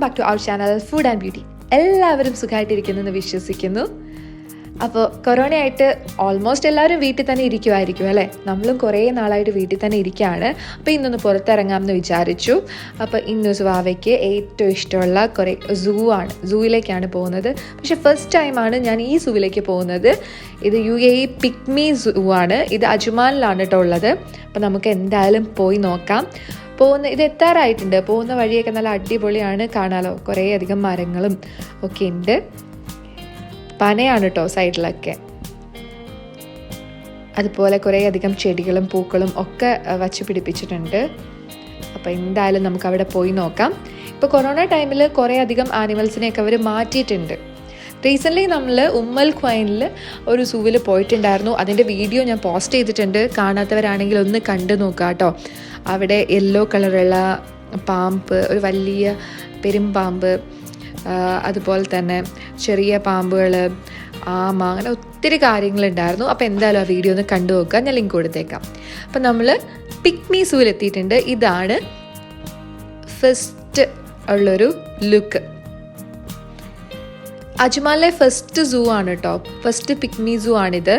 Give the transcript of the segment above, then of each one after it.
Back to അവർ channel food and beauty. എല്ലാവരും സുഖമായിട്ടിരിക്കുന്നെന്ന് വിശ്വസിക്കുന്നു. അപ്പോൾ കൊറോണയായിട്ട് ഓൾമോസ്റ്റ് എല്ലാവരും വീട്ടിൽ തന്നെ ഇരിക്കുമായിരിക്കും അല്ലേ? നമ്മളും കുറേ നാളായിട്ട് വീട്ടിൽ തന്നെ ഇരിക്കുകയാണ്. അപ്പോൾ ഇന്നൊന്ന് പുറത്തിറങ്ങാമെന്ന് വിചാരിച്ചു. അപ്പോൾ ഇന്ന് സുവാവയ്ക്ക് ഏറ്റവും ഇഷ്ടമുള്ള കുറേ സൂവിലേക്കാണ് പോകുന്നത്. പക്ഷേ ഫസ്റ്റ് ടൈമാണ് ഞാൻ ഈ സൂവിലേക്ക് പോകുന്നത്. ഇത് UAE പിഗ്മി സൂ ആണ്. ഇത് അജ്മാനിലാണ് കേട്ടോ ഉള്ളത്. അപ്പോൾ നമുക്ക് എന്തായാലും പോയി നോക്കാം. ഇത് എത്താറായിട്ടുണ്ട്. പോകുന്ന വഴിയൊക്കെ നല്ല അടിപൊളിയാണ്, കാണാലോ. കുറേ അധികം മരങ്ങളും ഒക്കെ ഉണ്ട്. പനയാണ് കേട്ടോ സൈഡിലൊക്കെ. അതുപോലെ കുറേ അധികം ചെടികളും പൂക്കളും ഒക്കെ വച്ച് പിടിപ്പിച്ചിട്ടുണ്ട്. അപ്പോൾ എന്തായാലും നമുക്ക് അവിടെ പോയി നോക്കാം. ഇപ്പോൾ കൊറോണ ടൈമിൽ കുറേ അധികം ആനിമൽസിനെയൊക്കെ അവർ മാറ്റിയിട്ടുണ്ട്. റീസെൻ്റ്ലി നമ്മൾ ഉമ്മൽ ഒരു സൂവിൽ പോയിട്ടുണ്ടായിരുന്നു. അതിൻ്റെ വീഡിയോ ഞാൻ പോസ്റ്റ് ചെയ്തിട്ടുണ്ട്. കാണാത്തവരാണെങ്കിൽ ഒന്ന് കണ്ടു നോക്കുക കേട്ടോ. അവിടെ യെല്ലോ കളറുള്ള പാമ്പ്, ഒരു വലിയ പെരുമ്പാമ്പ്, അതുപോലെ തന്നെ ചെറിയ പാമ്പുകൾ, ആമ, അങ്ങനെ ഒത്തിരി കാര്യങ്ങളുണ്ടായിരുന്നു. അപ്പോൾ എന്തായാലും ആ വീഡിയോ ഒന്ന് കണ്ടു നോക്കുക. ഞാൻ ലിങ്ക് കൊടുത്തേക്കാം. അപ്പം നമ്മൾ പിഗ്മി സൂവിലെത്തിയിട്ടുണ്ട്. ഇതാണ് ഫസ്റ്റ് ഉള്ളൊരു ലുക്ക്. അജ്മാനിലെ ഫസ്റ്റ് സൂ ആണ് കേട്ടോ. ഫസ്റ്റ് പിഗ്മി സൂ ആണിത്.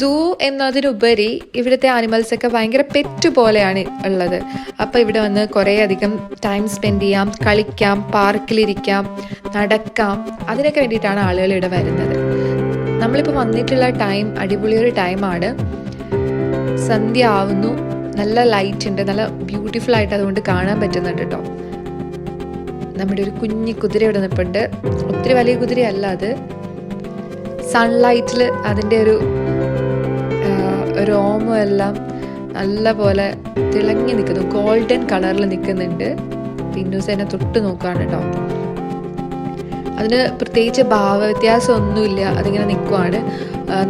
സൂ എന്നതിനുപരി ഇവിടുത്തെ ആനിമൽസൊക്കെ ഭയങ്കര പെറ്റ് പോലെയാണ് ഉള്ളത്. അപ്പോൾ ഇവിടെ വന്ന് കുറേ അധികം ടൈം സ്പെൻഡ് ചെയ്യാം, കളിക്കാം, പാർക്കിലിരിക്കാം, നടക്കാം. അതിനൊക്കെ വേണ്ടിയിട്ടാണ് ആളുകൾ ഇവിടെ വരുന്നത്. നമ്മളിപ്പോൾ വന്നിട്ടുള്ള ടൈം അടിപൊളിയൊരു ടൈമാണ്. സന്ധ്യ ആവുന്നു, നല്ല ലൈറ്റ് ഉണ്ട്, നല്ല ബ്യൂട്ടിഫുൾ ആയിട്ട് അതുകൊണ്ട് കാണാൻ പറ്റുന്നുണ്ട് കേട്ടോ. നമ്മുടെ ഒരു കുഞ്ഞി കുതിര ഇവിടെ നിൽപ്പുണ്ട്. ഒത്തിരി വലിയ കുതിരയല്ല അത്. സൺലൈറ്റിൽ അതിൻ്റെ ഒരു രോമം എല്ലാം നല്ല പോലെ തിളങ്ങി നിൽക്കുന്നു. ഗോൾഡൻ കളറിൽ നിൽക്കുന്നുണ്ട്. പിന്നൂസ് എന്നെ തൊട്ട് നോക്കുകയാണ് കേട്ടോ. അതിന് പ്രത്യേകിച്ച് ഭാവവ്യത്യാസമൊന്നുമില്ല. അതിങ്ങനെ നിൽക്കുവാണ്.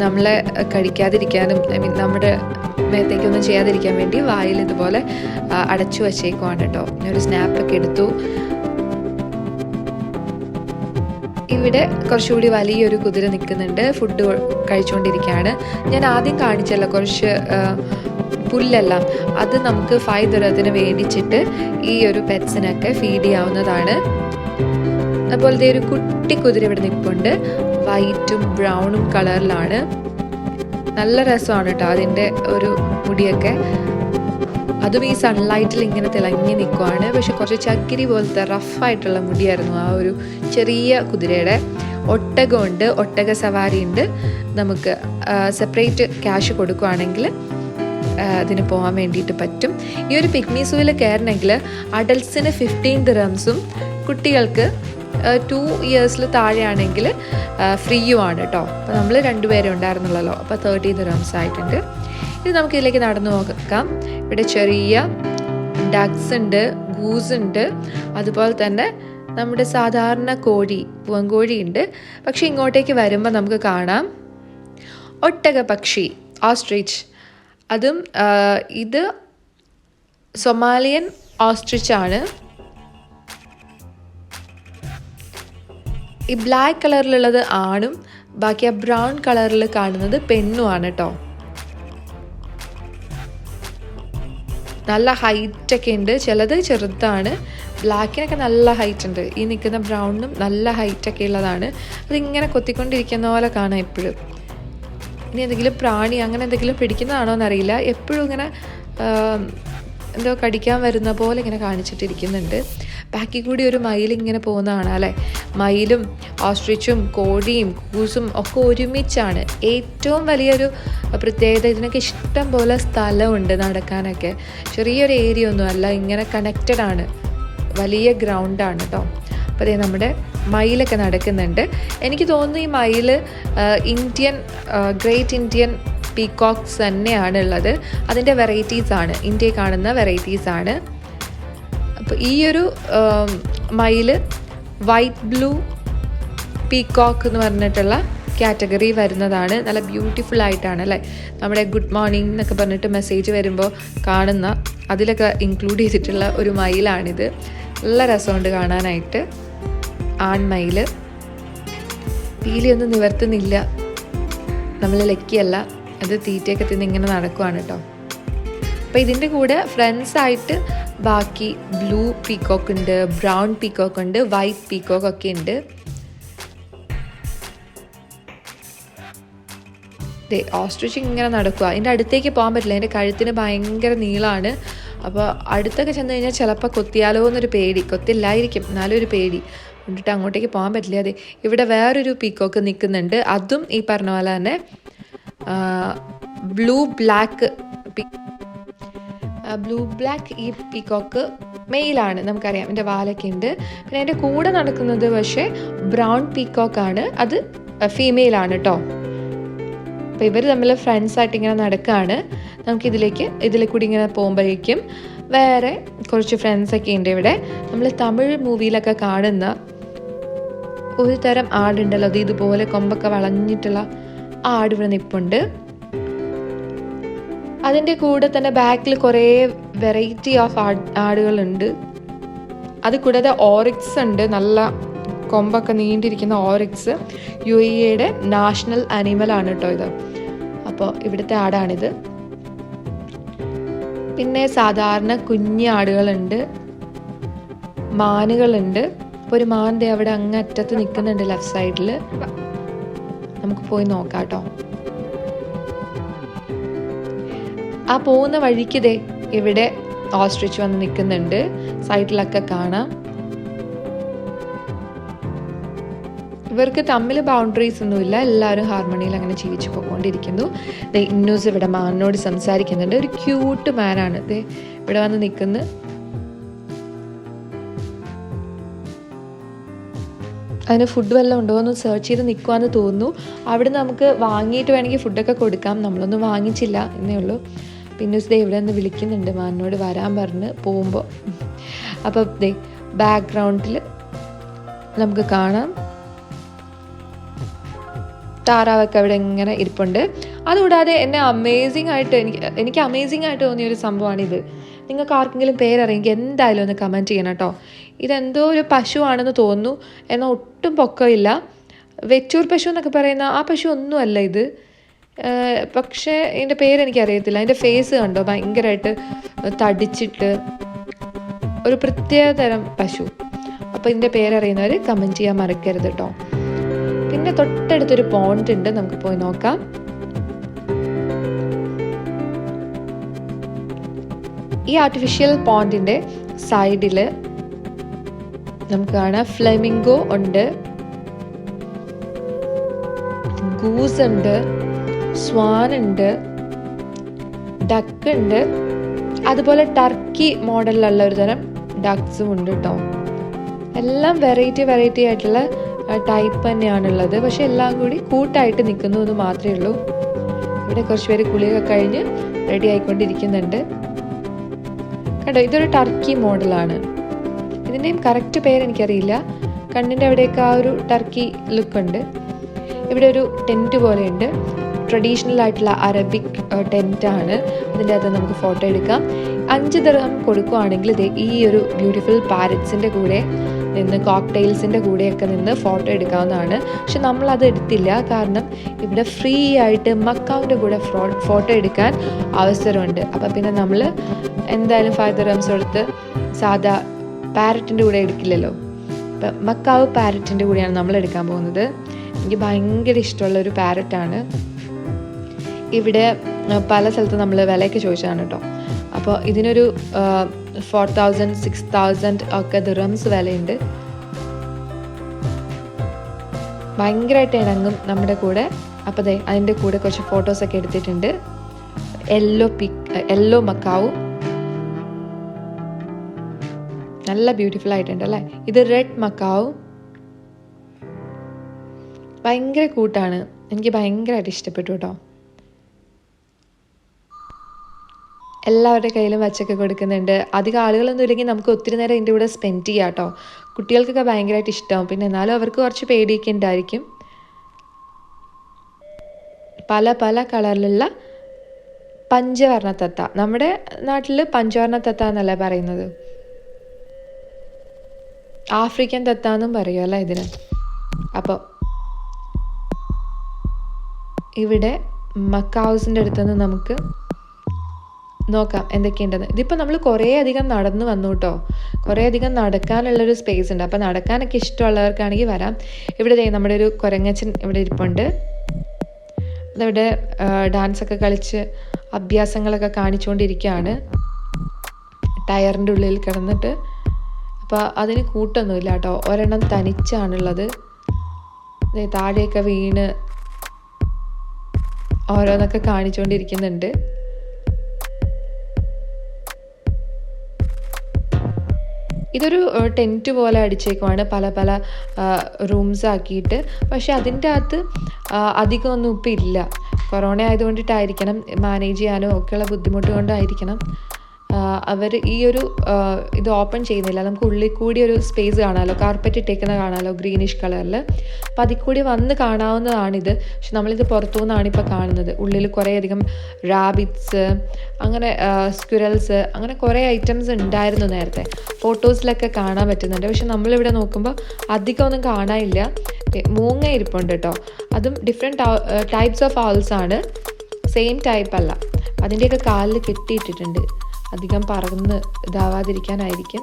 നമ്മളെ കടിക്കാതിരിക്കാനും നമ്മുടെ മേത്തേക്കൊന്നും ചെയ്യാതിരിക്കാൻ വേണ്ടി വായിൽ ഇതുപോലെ അടച്ചു വച്ചേക്കുവാണ് കേട്ടോ. ഞാനൊരു സ്നാപ്പൊക്കെ എടുത്തു. ഇവിടെ കുറച്ചുകൂടി വലിയൊരു കുതിര നിൽക്കുന്നുണ്ട്. ഫുഡ് കഴിച്ചുകൊണ്ടിരിക്കുകയാണ്. ഞാൻ ആദ്യം കാണിച്ചല്ലോ കുറച്ച് പുല്ലെല്ലാം. അത് നമുക്ക് 5 ദിർഹത്തിന് മേടിച്ചിട്ട് ഈ ഒരു പെറ്റ്സിനൊക്കെ ഫീഡ് ചെയ്യാവുന്നതാണ്. അതുപോലത്തെ ഒരു കുട്ടി കുതിര ഇവിടെ നിൽപ്പുണ്ട്. വൈറ്റും ബ്രൗണും കളറിലാണ്. നല്ല രസമാണ് കേട്ടോ അതിൻ്റെ ഒരു മുടിയൊക്കെ. അതും ഈ സൺലൈറ്റിൽ ഇങ്ങനെ തിളങ്ങി നിൽക്കുവാണ്. പക്ഷെ കുറച്ച് ചക്കിരി പോലത്തെ റഫായിട്ടുള്ള മുടിയായിരുന്നു ആ ഒരു ചെറിയ കുതിരയുടെ. ഒട്ടകമുണ്ട്, ഒട്ടക സവാരി ഉണ്ട്. നമുക്ക് സെപ്പറേറ്റ് ക്യാഷ് കൊടുക്കുകയാണെങ്കിൽ അതിന് പോകാൻ വേണ്ടിയിട്ട് പറ്റും. ഈ ഒരു പിഗ്മി സൂവിൽ കയറണമെങ്കിൽ അഡൽട്ട്സിന് 15 ദിർഹംസും കുട്ടികൾക്ക് 2 ഇയേഴ്സിൽ താഴെയാണെങ്കിൽ ഫ്രീയുമാണ് കേട്ടോ. അപ്പോൾ നമ്മൾ 2 പേരെ ഉണ്ടായിരുന്നുള്ളല്ലോ. അപ്പോൾ 30 ദിർഹംസ് ആയിട്ടുണ്ട്. ഇത് നമുക്ക് ഇതിലേക്ക് നടന്നു നോക്കാം. ഇവിടെ ചെറിയ ഡക്സ് ഉണ്ട്, ഗൂസ് ഉണ്ട്, അതുപോലെ തന്നെ നമ്മുടെ സാധാരണ കോഴി, പൂവൻകോഴി ഉണ്ട്. പക്ഷെ ഇങ്ങോട്ടേക്ക് വരുമ്പോൾ നമുക്ക് കാണാം ഒട്ടക പക്ഷി, ഓസ്ട്രിച്ച്. അതും ഇത് സൊമാലിയൻ ഓസ്ട്രിച്ച് ആണ്. ഈ ബ്ലാക്ക് കളറിലുള്ളത് ആണും ബാക്കി ആ ബ്രൗൺ കളറിൽ കാണുന്നത് പെണ്ണുമാണ് കേട്ടോ. നല്ല ഹൈറ്റൊക്കെ ഉണ്ട്. ചിലത് ചെറുതാണ്. ബ്ലാക്കിനൊക്കെ നല്ല ഹൈറ്റ് ഉണ്ട്. ഈ നിൽക്കുന്ന ബ്രൗണിനും നല്ല ഹൈറ്റൊക്കെ ഉള്ളതാണ്. അതിങ്ങനെ കൊത്തിക്കൊണ്ടിരിക്കുന്ന പോലെ കാണാം എപ്പോഴും. ഇനി എന്തെങ്കിലും പ്രാണി അങ്ങനെ എന്തെങ്കിലും പിടിക്കുന്നതാണോ എന്നറിയില്ല. എപ്പോഴും ഇങ്ങനെ എന്തോ കടിക്കാൻ വരുന്ന പോലെ ഇങ്ങനെ കാണിച്ചിട്ടിരിക്കുന്നുണ്ട്. ബാക്കിൽ കൂടി ഒരു മയിൽ ഇങ്ങനെ പോകുന്നതാണ് അല്ലേ. മയിലും ഓസ്ട്രിച്ചും കോഴിയും കൂസും ഒക്കെ ഒരുമിച്ചാണ്. ഏറ്റവും വലിയൊരു പ്രത്യേകത ഇതിനൊക്കെ ഇഷ്ടം പോലെ സ്ഥലമുണ്ട് നടക്കാനൊക്കെ. ചെറിയൊരു ഏരിയ ഒന്നും അല്ല, ഇങ്ങനെ കണക്റ്റഡ് ആണ്. വലിയ ഗ്രൗണ്ടാണ് കേട്ടോ. അപ്പോൾ അതേ നമ്മുടെ മയിലൊക്കെ നടക്കുന്നുണ്ട്. എനിക്ക് തോന്നുന്നു ഈ മയിൽ ഗ്രേറ്റ് ഇന്ത്യൻ പീകോക്സ് തന്നെയാണ് ഉള്ളത്. അതിൻ്റെ വെറൈറ്റീസാണ്, ഇന്ത്യയിൽ കാണുന്ന വെറൈറ്റീസാണ്. അപ്പോൾ ഈ ഒരു മയിൽ വൈറ്റ് ബ്ലൂ പീകോക്ക് എന്ന് പറഞ്ഞിട്ടുള്ള കാറ്റഗറി വരുന്നതാണ്. നല്ല ബ്യൂട്ടിഫുൾ ആയിട്ടാണ് അല്ലേ. നമ്മുടെ ഗുഡ് മോർണിംഗ് എന്നൊക്കെ പറഞ്ഞിട്ട് മെസ്സേജ് വരുമ്പോൾ കാണുന്ന അതിലൊക്കെ ഇൻക്ലൂഡ് ചെയ്തിട്ടുള്ള ഒരു മയിലാണിത്. നല്ല രസമുണ്ട് കാണാനായിട്ട്. ആൺമയിൽ പീലിയൊന്നും നിവർത്തുന്നില്ല. നമ്മൾ ലക്കിയല്ല, അത് തീറ്റയൊക്കെ തിന്ന് ഇങ്ങനെ നടക്കുവാണ് കേട്ടോ. അപ്പോൾ ഇതിൻ്റെ കൂടെ ഫ്രണ്ട്സായിട്ട് ബാക്കി ബ്ലൂ പീക്കോക്ക് ഉണ്ട്, ബ്രൗൺ പീക്കോക്ക് ഉണ്ട്, വൈറ്റ് പീക്കോക്ക് ഒക്കെ ഉണ്ട്. ഓസ്ട്രിച്ച് ഇങ്ങനെ നടക്കുക. അതിൻ്റെ അടുത്തേക്ക് പോകാൻ പറ്റില്ല, അതിൻ്റെ കഴുത്തിന് ഭയങ്കര നീളമാണ്. അപ്പോൾ അടുത്തൊക്കെ ചെന്ന് കഴിഞ്ഞാൽ ചിലപ്പോൾ കൊത്തിയാലോ എന്നൊരു പേടി. കൊത്തില്ലായിരിക്കും, എന്നാലും ഒരു പേടി കൊണ്ടിട്ട് അങ്ങോട്ടേക്ക് പോകാൻ പറ്റില്ല. അതെ, ഇവിടെ വേറൊരു പീക്കോക്ക് നിൽക്കുന്നുണ്ട്. അതും ഈ പറഞ്ഞ പോലെ തന്നെ ബ്ലൂ ബ്ലാക്ക് ഈ പീക്കോക്ക് മെയിലാണ്, നമുക്കറിയാം. എൻ്റെ വാലൊക്കെ ഉണ്ട്. പിന്നെ അതിൻ്റെ കൂടെ നടക്കുന്നത് പക്ഷേ ബ്രൗൺ പീക്കോക്കാണ്, അത് ഫീമെയിലാണ് കേട്ടോ. അപ്പോൾ ഇവർ തമ്മിൽ ഫ്രണ്ട്സായിട്ട് ഇങ്ങനെ നടക്കുകയാണ്. ഇതിലെ കൂടി ഇങ്ങനെ പോകുമ്പോഴേക്കും വേറെ കുറച്ച് ഫ്രണ്ട്സൊക്കെ ഉണ്ട്. ഇവിടെ നമ്മൾ തമിഴ് മൂവിയിലൊക്കെ കാണുന്ന ഒരു തരം ആടുണ്ടല്ലോ, അത് ഇതുപോലെ കൊമ്പൊക്കെ വളഞ്ഞിട്ടുള്ള ആട് ഇവിടെ നിൽപ്പുണ്ട്. അതിൻ്റെ കൂടെ തന്നെ ബാക്കിൽ കുറേ വെറൈറ്റി ഓഫ് ആടുകളുണ്ട്. അത് കൂടാതെ ഓറിക്സ് ഉണ്ട്, നല്ല കൊമ്പൊക്കെ നീണ്ടിരിക്കുന്ന ഓറിക്സ്. UAE നാഷണൽ ആനിമലാണ് കേട്ടോ ഇത്. അപ്പോൾ ഇവിടുത്തെ ആടാണിത്. പിന്നെ സാധാരണ കുഞ്ഞു ആടുകളുണ്ട്, മാനുകളുണ്ട്. അപ്പോൾ ഒരു മാൻ്റെ അവിടെ അങ്ങറ്റത്ത് നിൽക്കുന്നുണ്ട് ലെഫ്റ്റ് സൈഡിൽ. നമുക്ക് പോയി നോക്കാം കേട്ടോ. ആ പോകുന്ന വഴിക്ക് ഇവിടെ ഓസ്ട്രിച്ച് വന്ന് നിൽക്കുന്നുണ്ട്, സൈഡിലൊക്കെ കാണാം. ഇവർക്ക് തമ്മിൽ ബൗണ്ടറീസ് ഒന്നുമില്ല, എല്ലാവരും ഹാർമണിയിൽ അങ്ങനെ ജീവിച്ചു പോയിക്കൊണ്ടിരിക്കുന്നു. ഇന്നൂസ് ഇവിടെ മാനോട് സംസാരിക്കുന്നുണ്ട്. ഒരു ക്യൂട്ട് മാനാണ് ഇവിടെ വന്ന് നിൽക്കുന്നത്. അതിന് ഫുഡ് വല്ലതും ഉണ്ടോ എന്ന് സെർച്ച് ചെയ്ത് നിൽക്കുവാന്ന് തോന്നുന്നു. അവിടെ നമുക്ക് വാങ്ങിയിട്ട് വേണമെങ്കിൽ ഫുഡൊക്കെ കൊടുക്കാം. നമ്മളൊന്നും വാങ്ങിച്ചില്ല എന്നേ ഉള്ളൂ. പിന്നെ ഇവിടെ നിന്ന് വിളിക്കുന്നുണ്ട്, മാനോട് വരാൻ പറഞ്ഞ് പോകുമ്പോൾ. അപ്പോൾ ബാക്ക്ഗ്രൗണ്ടിൽ നമുക്ക് കാണാം താറാവൊക്കെ അവിടെ ഇങ്ങനെ ഇരിപ്പുണ്ട്. അതുകൂടാതെ എനിക്ക് അമേസിംഗ് ആയിട്ട് തോന്നിയൊരു സംഭവമാണിത്. നിങ്ങൾക്ക് ആർക്കെങ്കിലും പേരറിയെങ്കിൽ എന്തായാലും ഒന്ന് കമൻറ്റ് ചെയ്യണം കേട്ടോ. ഇതെന്തോ ഒരു പശുവാണെന്ന് തോന്നുന്നു, എന്നാൽ ഒട്ടും പൊക്കമില്ല. വെച്ചൂർ പശു എന്നൊക്കെ പറയുന്ന ആ പശു ഒന്നുമല്ല ഇത്. പക്ഷേ ഇതിൻ്റെ പേരെനിക്കറിയത്തില്ല. അതിൻ്റെ ഫേസ് കണ്ടോ, ഭയങ്കരമായിട്ട് തടിച്ചിട്ട് ഒരു പ്രത്യേക തരം പശു. അപ്പോൾ ഇതിൻ്റെ പേരറിയുന്നവർ കമൻറ്റ് ചെയ്യാൻ മറക്കരുത് കേട്ടോ. പിന്നെ തൊട്ടടുത്തൊരു പോണ്ട് ഉണ്ട്, നമുക്ക് പോയി നോക്കാം. ഈ ആർട്ടിഫിഷ്യൽ പോണ്ടിൻ്റെ സൈഡിൽ നമുക്ക് കാണാം ഫ്ലെമിംഗോ ഉണ്ട്, ഗൂസ് ഉണ്ട്, സ്വാൻ ഉണ്ട്, ഡക്ക് ഉണ്ട്, അതുപോലെ ടർക്കി മോഡലിലുള്ള ഒരു തരം ഡക്സും ഉണ്ട് കേട്ടോ. എല്ലാം വെറൈറ്റി ആയിട്ടുള്ള ടൈപ്പ് തന്നെയാണുള്ളത്. പക്ഷെ എല്ലാം കൂടി കൂട്ടായിട്ട് നിൽക്കുന്നു എന്ന് മാത്രമേ ഉള്ളൂ. ഇവിടെ കുറച്ച് പേര് കുളിയൊക്കെ കഴിഞ്ഞ് റെഡി ആയിക്കൊണ്ടിരിക്കുന്നുണ്ട് കേട്ടോ. ഇതൊരു ടർക്കി മോഡലാണ്. ഇതിൻ്റെയും കറക്റ്റ് പേര് എനിക്കറിയില്ല. കണ്ണിൻ്റെ അവിടെയൊക്കെ ആ ഒരു ടർക്കി ലുക്കുണ്ട്. ഇവിടെ ഒരു ടെൻറ്റ് പോലെയുണ്ട്, ട്രഡീഷണൽ ആയിട്ടുള്ള അറബിക് ടെൻറ്റാണ്. ഇതിൻ്റെ അകത്ത് നമുക്ക് ഫോട്ടോ എടുക്കാം. 5 ദിർഹം കൊടുക്കുകയാണെങ്കിൽ ഈ ഒരു ബ്യൂട്ടിഫുൾ പാരറ്റ്സിൻ്റെ കൂടെ നിന്ന്, കോക്ടെയിൽസിൻ്റെ കൂടെയൊക്കെ നിന്ന് ഫോട്ടോ എടുക്കാവുന്നതാണ്. പക്ഷെ നമ്മളത് എടുത്തില്ല, കാരണം ഇവിടെ ഫ്രീ ആയിട്ട് മക്കാവിൻ്റെ കൂടെ ഫോട്ടോ എടുക്കാൻ അവസരമുണ്ട്. അപ്പോൾ പിന്നെ നമ്മൾ എന്തായാലും 5 ദിർഹംസ് കൊടുത്ത് സാധാ പാരറ്റിൻ്റെ കൂടെ എടുക്കില്ലല്ലോ. അപ്പം മക്കാവ് പാരറ്റിൻ്റെ കൂടെയാണ് നമ്മൾ എടുക്കാൻ പോകുന്നത്. എനിക്ക് ഭയങ്കര ഇഷ്ടമുള്ളൊരു പാരറ്റാണ്. ഇവിടെ പല സ്ഥലത്ത് നമ്മൾ വിലയൊക്കെ ചോദിച്ചതാണ് കേട്ടോ. അപ്പോൾ ഇതിനൊരു 4000 6000 ഒക്കെ ദിർഹംസ് വിലയുണ്ട്. ഭയങ്കരമായിട്ട് ഇണങ്ങും നമ്മുടെ കൂടെ. അപ്പോൾ അതിൻ്റെ കൂടെ കുറച്ച് ഫോട്ടോസൊക്കെ എടുത്തിട്ടുണ്ട്. യെല്ലോ മക്കാവും നല്ല ബ്യൂട്ടിഫുൾ ആയിട്ടുണ്ട് അല്ലേ. ഇത് റെഡ് മക്കാവും ഭയങ്കര കൂട്ടാണ്. എനിക്ക് ഭയങ്കരമായിട്ട് ഇഷ്ടപ്പെട്ടു കേട്ടോ. എല്ലാവരുടെ കയ്യിലും വച്ചൊക്കെ കൊടുക്കുന്നുണ്ട്. അധികം ആളുകളൊന്നും ഇല്ലെങ്കിൽ നമുക്ക് ഒത്തിരി നേരം ഇതിൻ്റെ കൂടെ സ്പെൻഡ് ചെയ്യാം കേട്ടോ. കുട്ടികൾക്കൊക്കെ ഭയങ്കരമായിട്ട് ഇഷ്ടമാവും. പിന്നെ എന്നാലും അവർക്ക് കുറച്ച് പേടിയൊക്കെ ഉണ്ടായിരിക്കും. പല കളറിലുള്ള പഞ്ചവർണ്ണ തത്ത. നമ്മുടെ നാട്ടിൽ പഞ്ചവർണ്ണ തത്ത എന്നല്ല പറയുന്നത്, ആഫ്രിക്കൻ തത്ത എന്നും പറയുമല്ലോ ഇതിന്. അപ്പോൾ ഇവിടെ മക്കാവ്സിൻ്റെ അടുത്തുനിന്ന് നമുക്ക് നോക്കാം എന്തൊക്കെയുണ്ടെന്ന്. ഇതിപ്പോൾ നമ്മൾ കുറേ അധികം നടന്നു വന്നു കേട്ടോ. കുറേ അധികം നടക്കാനുള്ളൊരു സ്പേസ് ഉണ്ട്. അപ്പോൾ നടക്കാനൊക്കെ ഇഷ്ടമുള്ളവർക്കാണെങ്കിൽ വരാം. ഇവിടെ നമ്മുടെ ഒരു കുരങ്ങച്ചൻ ഇവിടെ ഇരിപ്പുണ്ട്. അതവിടെ ഡാൻസൊക്കെ കളിച്ച് അഭ്യാസങ്ങളൊക്കെ കാണിച്ചുകൊണ്ടിരിക്കുകയാണ് ടയറിൻ്റെ ഉള്ളിൽ കിടന്നിട്ട്. അപ്പോൾ അതിന് കൂട്ടൊന്നുമില്ല കേട്ടോ, ഒരെണ്ണം തനിച്ചാണുള്ളത്. താഴെയൊക്കെ വീണ് ഓരോന്നൊക്കെ കാണിച്ചുകൊണ്ടിരിക്കുന്നുണ്ട്. ഇതൊരു ടെൻറ്റ് പോലെ അടിച്ചേക്കുവാണ്, പല പല റൂംസ് ആക്കിയിട്ട്. പക്ഷെ അതിൻ്റെ അകത്ത് അധികമൊന്നും ഇപ്പം ഇല്ല. കൊറോണ ആയതുകൊണ്ടിട്ടായിരിക്കണം, മാനേജ് ചെയ്യാനോ ഒക്കെയുള്ള ബുദ്ധിമുട്ട് കൊണ്ടായിരിക്കണം അവർ ഈ ഒരു ഇത് ഓപ്പൺ ചെയ്യുന്നില്ല. നമുക്ക് ഉള്ളിൽ കൂടി ഒരു സ്പേസ് കാണാമല്ലോ, കാർപ്പറ്റ് ഇട്ടേക്കുന്ന കാണാമല്ലോ ഗ്രീനിഷ് കളറിൽ. അപ്പോൾ അതിൽ കൂടി വന്ന് കാണാവുന്നതാണിത്. പക്ഷെ നമ്മളിത് പുറത്തുനിന്നാണ് ഇപ്പോൾ കാണുന്നത്. ഉള്ളിൽ കുറേയധികം റാബിറ്റ്സ്, അങ്ങനെ സ്ക്വിറൽസ്, അങ്ങനെ കുറേ ഐറ്റംസ് ഉണ്ടായിരുന്നു നേരത്തെ. ഫോട്ടോസിലൊക്കെ കാണാൻ പറ്റുന്നുണ്ട്. പക്ഷെ നമ്മളിവിടെ നോക്കുമ്പോൾ അധികമൊന്നും കാണാനില്ല. മൂങ്ങ ഇരിപ്പുണ്ട് കേട്ടോ. അതും ഡിഫറെൻറ്റ് ടൈപ്സ് ഓഫ് ഔൾസ് ആണ്, സെയിം ടൈപ്പ് അല്ല. അതിൻ്റെയൊക്കെ കാലിൽ കെട്ടിയിട്ടിട്ടുണ്ട്, അധികം പറന്ന് ഇതാവാതിരിക്കാനായിരിക്കും.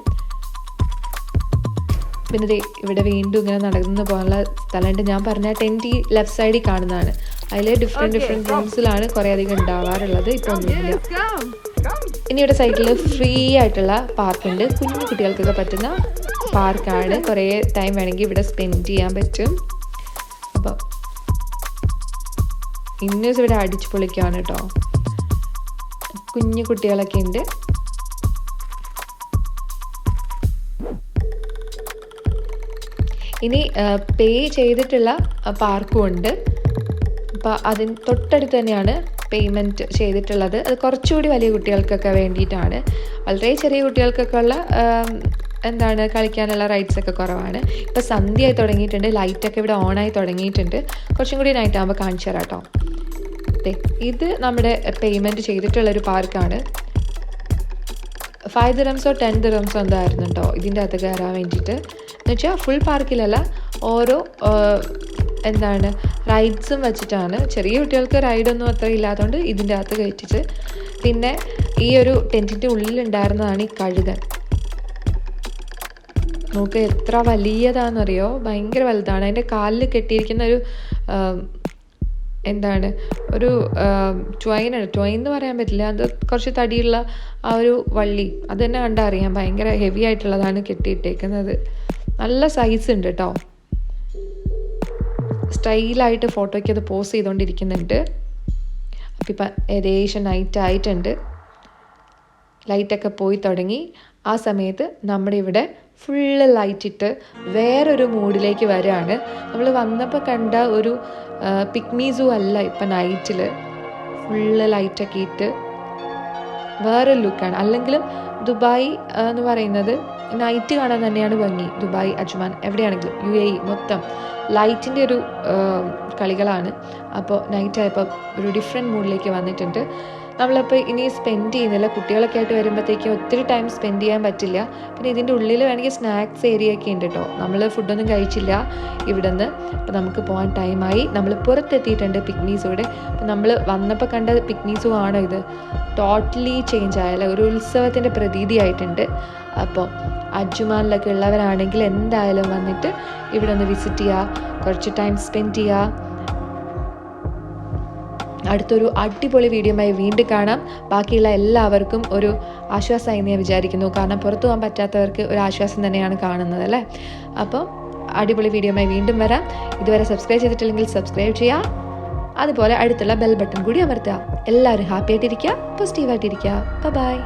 പിന്നെ ഇവിടെ വീണ്ടും ഇങ്ങനെ നടന്നു പോകാനുള്ള സ്ഥലമുണ്ട്. ഞാൻ പറഞ്ഞ ടെൻറ്റ് ഈ ലെഫ്റ്റ് സൈഡിൽ കാണുന്നതാണ്. അതിൽ ഡിഫറെൻറ്റ് റൂംസിലാണ് കുറേ അധികം ഉണ്ടാവാറുള്ളത്. ഇപ്പോൾ ഒന്നുമില്ല. ഇനി ഇവിടെ സൈഡിൽ ഫ്രീ ആയിട്ടുള്ള പാർക്കുണ്ട്. കുഞ്ഞു കുട്ടികൾക്കൊക്കെ പറ്റുന്ന പാർക്കാണ്. കുറേ ടൈം വേണമെങ്കിൽ ഇവിടെ സ്പെൻഡ് ചെയ്യാൻ പറ്റും. അപ്പോൾ ഇന്ന് ഇവിടെ അടിച്ചു പൊളിക്കുകയാണ് കേട്ടോ. കുഞ്ഞു കുട്ടികളൊക്കെ ഉണ്ട്. ഇനി പേ ചെയ്തിട്ടുള്ള പാർക്കും ഉണ്ട്. അപ്പോൾ അതിന് തൊട്ടടുത്ത് തന്നെയാണ് പേയ്മെൻറ്റ് ചെയ്തിട്ടുള്ളത്. അത് കുറച്ചുകൂടി വലിയ കുട്ടികൾക്കൊക്കെ വേണ്ടിയിട്ടാണ്. വളരെ ചെറിയ കുട്ടികൾക്കൊക്കെ ഉള്ള കളിക്കാനുള്ള റൈഡ്സൊക്കെ കുറവാണ്. ഇപ്പോൾ സന്ധ്യയായി തുടങ്ങിയിട്ടുണ്ട്, ലൈറ്റൊക്കെ ഇവിടെ ഓണായി തുടങ്ങിയിട്ടുണ്ട്. കുറച്ചും കൂടി നൈറ്റ് ആകുമ്പോൾ കാണിച്ചു തരാം കേട്ടോ. ഇത് നമ്മുടെ പേയ്മെൻറ്റ് ചെയ്തിട്ടുള്ളൊരു പാർക്കാണ്. 5 ദിറംസോ 10 ദിറംസോ എന്തായിരുന്നു കേട്ടോ ഇതിൻ്റെ അകത്ത് കയറാൻ വേണ്ടിയിട്ട്. എന്ന് വെച്ചാൽ ഫുൾ പാർക്കിലല്ല, ഓരോ റൈഡ്സും വെച്ചിട്ടാണ്. ചെറിയ കുട്ടികൾക്ക് റൈഡൊന്നും അത്ര ഇല്ലാത്തതുകൊണ്ട് ഇതിൻ്റെ അകത്ത് കയറ്റിച്ച്. പിന്നെ ഈ ഒരു ടെൻറ്റിൻ്റെ ഉള്ളിലുണ്ടായിരുന്നതാണ് ഈ കഴുകൻ. നോക്ക് എത്ര വലിയതാണെന്നറിയോ, ഭയങ്കര വലുതാണ്. അതിൻ്റെ കാലിൽ കെട്ടിയിരിക്കുന്ന ഒരു ട്വൈൻ എന്ന് പറയാൻ പറ്റില്ല, അത് കുറച്ച് തടിയുള്ള ആ ഒരു വള്ളി, അത് തന്നെ കണ്ടാൽ അറിയാം. ഭയങ്കര ഹെവി ആയിട്ടുള്ളതാണ് കെട്ടിയിട്ടേക്കുന്നത്. നല്ല സൈസ് ഉണ്ട് കേട്ടോ. സ്റ്റൈലായിട്ട് ഫോട്ടോയ്ക്ക് അത് പോസ് ചെയ്തുകൊണ്ടിരിക്കുന്നുണ്ട്. അപ്പം ഇപ്പം ഏകദേശം നൈറ്റ് ആയിട്ടുണ്ട്, ലൈറ്റൊക്കെ പോയി തുടങ്ങി. ആ സമയത്ത് നമ്മുടെ ഇവിടെ ഫുള്ള് ലൈറ്റിട്ട് വേറൊരു മൂഡിലേക്ക് വരികയാണ്. നമ്മൾ വന്നപ്പോൾ കണ്ട ഒരു പിഗ്മി സൂ അല്ല ഇപ്പം നൈറ്റിൽ. ഫുള്ള് ലൈറ്റൊക്കെ ഇട്ട് വേറൊരു ലുക്കാണ്. അല്ലെങ്കിലും ദുബായ് എന്ന് പറയുന്നത് നൈറ്റ് കാണാൻ തന്നെയാണ് ഭംഗി. ദുബായ്, അജ്മാൻ, എവിടെയാണെങ്കിലും UAE മൊത്തം ലൈറ്റിൻ്റെ ഒരു കളികളാണ്. അപ്പോൾ നൈറ്റ് ആയപ്പോൾ ഒരു ഡിഫറെൻറ്റ് മൂഡിലേക്ക് വന്നിട്ടുണ്ട്. നമ്മളപ്പോൾ ഇനി സ്പെൻഡ് ചെയ്യുന്നില്ല. കുട്ടികളൊക്കെ ആയിട്ട് വരുമ്പോഴത്തേക്കും ഒത്തിരി ടൈം സ്പെൻഡ് ചെയ്യാൻ പറ്റില്ല. പിന്നെ ഇതിൻ്റെ ഉള്ളിൽ വേണമെങ്കിൽ സ്നാക്സ് ഏരിയ ഒക്കെ ഉണ്ട് കേട്ടോ. നമ്മൾ ഫുഡൊന്നും കഴിച്ചില്ല ഇവിടെ നിന്ന്. അപ്പോൾ നമുക്ക് പോകാൻ ടൈമായി. നമ്മൾ പുറത്തെത്തിയിട്ടുണ്ട് പിഗ്മി സൂടെ. അപ്പോൾ നമ്മൾ വന്നപ്പോൾ കണ്ട പിഗ്മി സൂ ആണോ ഇത്? ടോട്ടലി ചേഞ്ച് ആയല്ലേ, ഒരു ഉത്സവത്തിൻ്റെ പ്രതീതിയായിട്ടുണ്ട്. അപ്പോൾ അജ്മാനിലൊക്കെ ഉള്ളവരാണെങ്കിൽ എന്തായാലും വന്നിട്ട് ഇവിടെ ഒന്ന് വിസിറ്റ് ചെയ്യുക, കുറച്ച് ടൈം സ്പെൻഡ് ചെയ്യുക. അടുത്തൊരു അടിപൊളി വീഡിയോയുമായി വീണ്ടും കാണാം. ബാക്കിയുള്ള എല്ലാവർക്കും ഒരു ആശ്വാസമായി എന്ന് ഞാൻ വിചാരിക്കുന്നു. കാരണം പുറത്തു പോകാൻ പറ്റാത്തവർക്ക് ഒരു ആശ്വാസം തന്നെയാണ് കാണുന്നത് അല്ലേ. അപ്പോൾ അടിപൊളി വീഡിയോയുമായി വീണ്ടും വരാം. ഇതുവരെ സബ്സ്ക്രൈബ് ചെയ്തിട്ടില്ലെങ്കിൽ സബ്സ്ക്രൈബ് ചെയ്യുക. അതുപോലെ അടുത്തുള്ള ബെൽ ബട്ടൺ കൂടി അമർത്തുക. എല്ലാവരും ഹാപ്പി ആയിട്ടിരിക്കുക, പോസിറ്റീവായിട്ടിരിക്കുക. ബൈ.